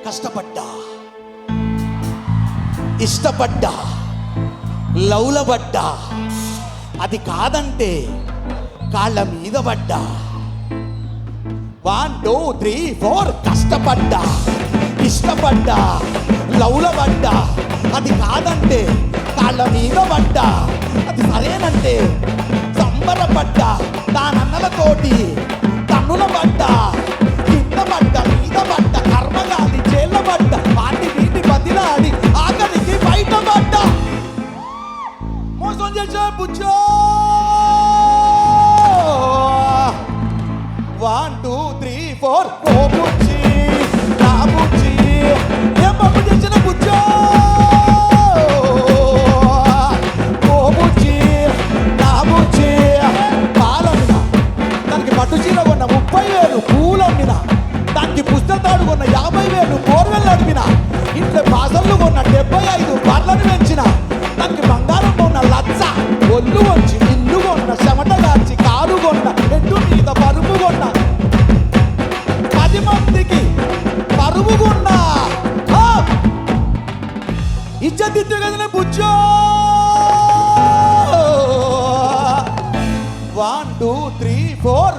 కష్టపడ్డా, ఇష్టపడ్డా, లౌలబడ్డా, అది కాదంటే కాళ్ళ మీద పడ్డా. 1 2 3 4 కష్టపడ్డా, ఇష్టపడ్డా, లౌలబడ్డా, అది కాదంటే కాళ్ళ మీద పడ్డా. అది సరేనంటే సంబరపడ్డా, దానన్నలతోటి తన్నుల పడ్డా, కింద పడ్డా, మీద పడ్డా, కర్మగాలి చేళ్ళ పడ్డా, వాటి వీటి బతిలాడి ఆఖరికి బయట పడ్డా. మోసం చేసే బుజ్జో 1 2 3 4 ఓ బుజ్జి నా బుజ్జి, ఏం పప్పు చేసిన బుజ్జో ఓ బుజ్జి నా బుజ్జి. పాలమ్మిన దానికి పట్టు చీర కొన్న 30,000 పూలమ్మిన, దానికి పుస్తకాడు కొన్న 50,000 బోర్వెల్ నడిపిన, ఇంట్లో బాసళ్ళు కొన్న 75 బర్లను పెంచిన, దానికి బంగారం కొన్న 1,00,000 ఒళ్ళు వచ్చి ఇల్లు కొన్న, చెమట గార్చి కారు కొన్న, ఎడ్డు మీద పరుపు కొన్న, 10 మందికి పరువు కొన్న. ఇజ్జతిద్దు కదనే బుజ్జో 1 2 3 4